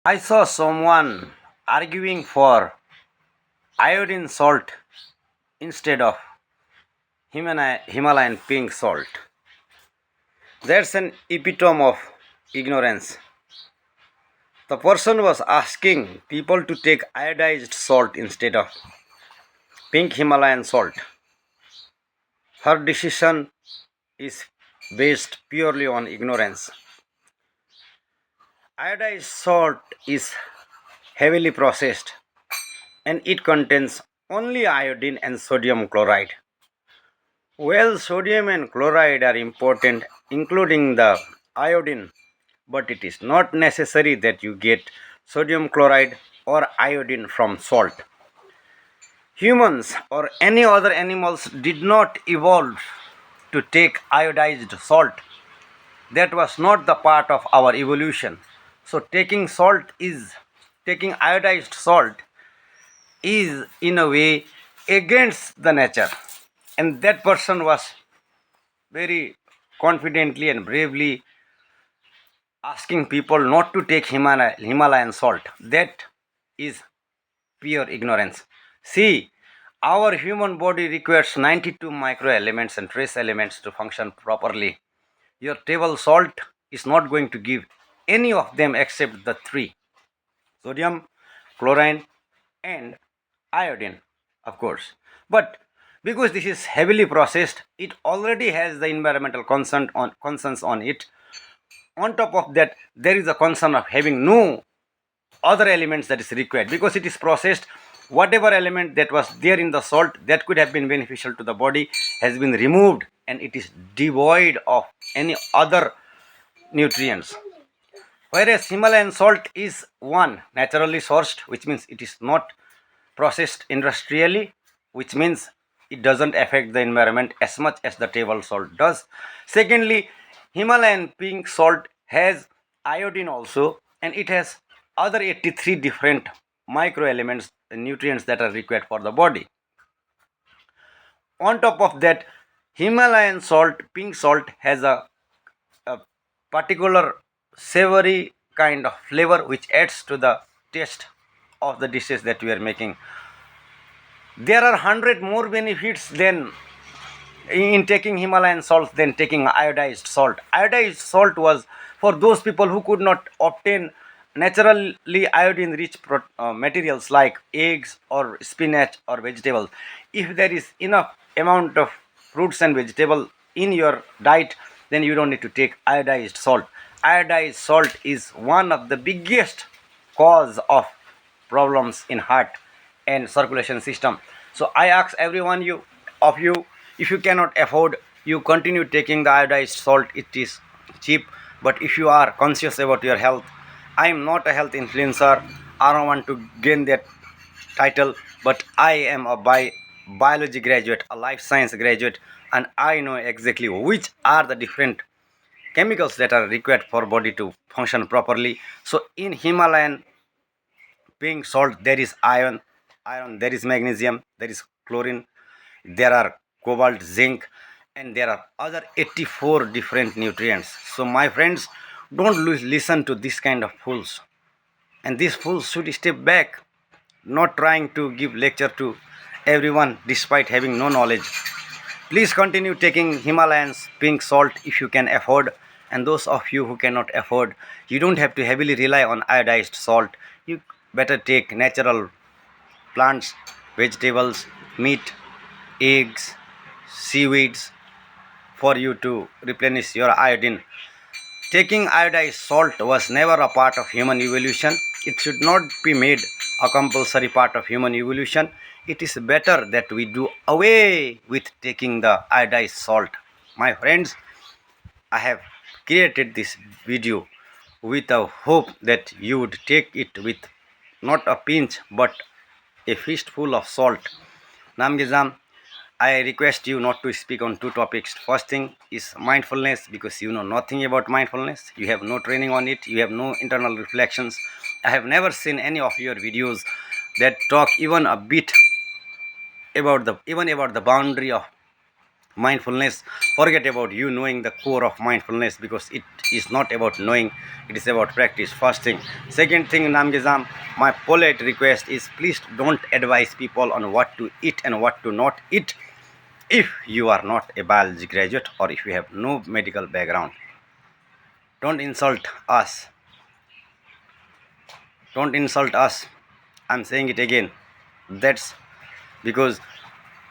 I saw someone arguing for iodine salt instead of Himalayan pink salt. That's an epitome of ignorance. The person was asking people to take iodized salt instead of pink Himalayan salt. Her decision is based purely on ignorance. Iodized salt is heavily processed and it contains only iodine and sodium chloride. Well, sodium and chloride are important, including the iodine, but it is not necessary that you get sodium chloride or iodine from salt. Humans or any other animals did not evolve to take iodized salt. That was not the part of our evolution. So taking iodized salt is in a way against the nature. And that person was very confidently and bravely asking people not to take Himalayan salt. That is pure ignorance. See, our human body requires 92 microelements and trace elements to function properly. Your table salt is not going to give any of them except the three: sodium, chlorine, and iodine, of course. But because this is heavily processed, it already has the environmental concerns on it. On top of that, there is a concern of having no other elements that is required because it is processed. Whatever element that was there in the salt that could have been beneficial to the body has been removed, and it is devoid of any other nutrients. Whereas Himalayan salt is one naturally sourced, which means it is not processed industrially, which means it doesn't affect the environment as much as the table salt does. Secondly, Himalayan pink salt has iodine also, and it has other 83 different microelements and nutrients that are required for the body. On top of that, Himalayan salt, pink salt, has a particular savory kind of flavor which adds to the taste of the dishes that we are making. There are 100 more benefits than in taking Himalayan salt than taking iodized salt. Iodized salt was for those people who could not obtain naturally iodine rich materials like eggs or spinach or vegetables. If there is enough amount of fruits and vegetable in your diet, then you don't need to take iodized salt. Iodized salt is one of the biggest cause of problems in heart and circulation system. So I ask everyone of you, if you cannot afford, you continue taking the iodized salt. It is cheap. But if you are conscious about your health, I am not a health influencer. I don't want to gain that title, but I am a biology graduate, a life science graduate, and I know exactly which are the different chemicals that are required for body to function properly. So in Himalayan pink salt there is iron, there is magnesium, there is chlorine, there are cobalt, zinc, and there are other 84 different nutrients. So my friends, don't listen to this kind of fools, and these fools should step back, not trying to give lecture to everyone despite having no knowledge. Please continue taking Himalayan's pink salt if you can afford, and those of you who cannot afford, you don't have to heavily rely on iodized salt. You better take natural plants, vegetables, meat, eggs, seaweeds for you to replenish your iodine. Taking iodized salt was never a part of human evolution. It should not be made a compulsory part of human evolution. It is better that we do away with taking the iodized salt. My friends, I have created this video with a hope that you would take it with not a pinch but a fistful of salt. Namgizam, I request you not to speak on two topics. First thing is mindfulness, because you know nothing about mindfulness. You have no training on it. You have no internal reflections. I have never seen any of your videos that talk even a bit about the boundary of mindfulness, forget about you knowing the core of mindfulness, because it is not about knowing, it is about practice. First thing. Second thing, Namgizam, my polite request is, please don't advise people on what to eat and what to not eat if you are not a biology graduate or if you have no medical background. Don't insult us. Don't insult us. I'm saying it again. That's because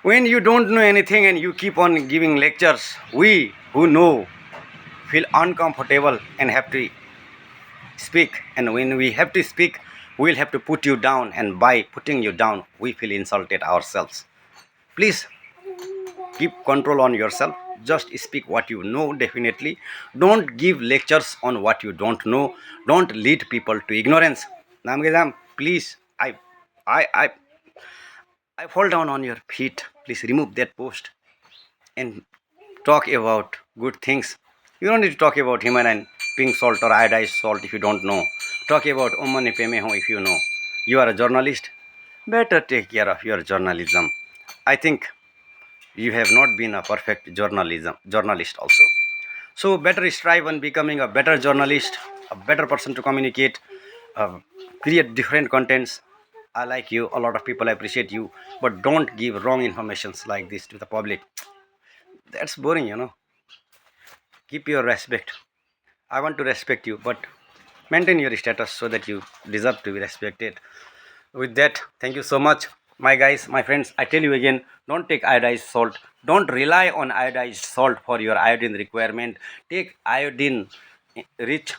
when you don't know anything and you keep on giving lectures, we who know feel uncomfortable and have to speak. And when we have to speak, we'll have to put you down. And by putting you down, we feel insulted ourselves. Please keep control on yourself. Just speak what you know, definitely. Don't give lectures on what you don't know. Don't lead people to ignorance. Namgedam, please, I, I, I fall down on your feet. Please remove that post and talk about good things. You don't need to talk about Himalayan pink salt or iodized salt if you don't know. Talk about Omane Pemeho if you know. You are a journalist. Better take care of your journalism. I think you have not been a perfect journalist also. So better strive on becoming a better journalist, a better person to communicate, create different contents. I like you, a lot of people appreciate you, but don't give wrong informations like this to the public. That's boring, you know. Keep your respect. I want to respect you, but maintain your status so that you deserve to be respected. With that, thank you so much, my guys, my friends. I tell you again, don't take iodized salt. Don't rely on iodized salt for your iodine requirement. Take iodine rich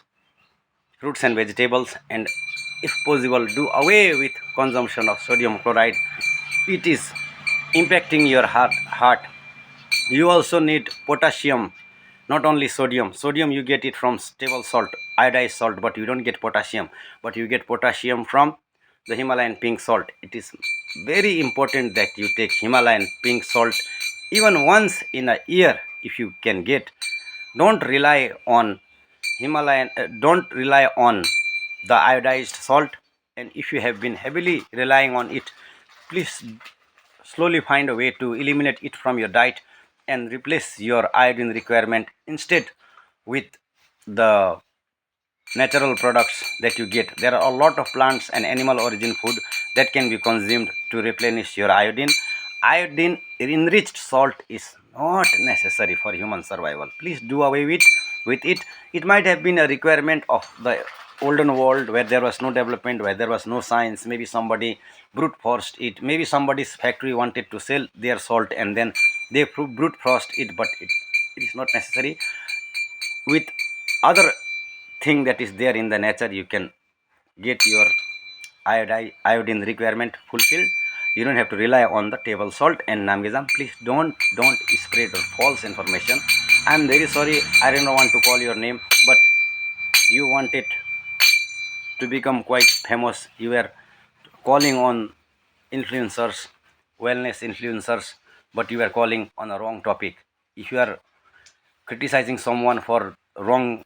fruits and vegetables, and if possible, do away with consumption of sodium chloride. It is impacting your heart. You also need potassium, not only sodium. Sodium you get it from table salt, iodized salt, but you don't get potassium. But you get potassium from the Himalayan pink salt. It is very important that you take Himalayan pink salt even once in a year if you can get. Don't rely on don't rely on the iodized salt. And if you have been heavily relying on it, please slowly find a way to eliminate it from your diet and replace your iodine requirement instead with the natural products that you get. There are a lot of plants and animal origin food that can be consumed to replenish your iodine. Iodine enriched salt is not necessary for human survival. Please do away with it. It might have been a requirement of the olden world where there was no development, where there was no science. Maybe somebody brute forced it. Maybe somebody's factory wanted to sell their salt and then they brute forced it, but it is not necessary. With other thing that is there in the nature, you can get your iodine requirement fulfilled. You don't have to rely on the table salt. And Namgizam, please don't spread false information. I'm very sorry, I don't want to call your name, but you wanted to become quite famous. You were calling on influencers, wellness influencers, but you were calling on a wrong topic. If you are criticizing someone for wrong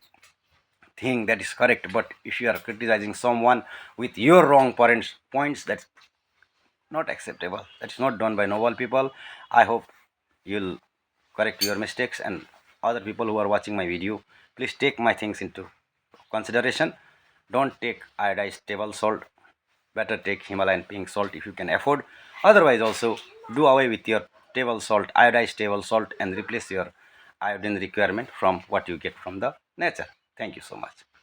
thing, that is correct, but if you are criticizing someone with your wrong points, that's not acceptable. That's not done by noble people. I hope you'll correct your mistakes, and other people who are watching my video, please take my things into consideration. Don't take iodized table salt. Better take Himalayan pink salt if you can afford. Otherwise also, do away with your table salt, iodized table salt, and replace your iodine requirement from what you get from the nature. Thank you so much.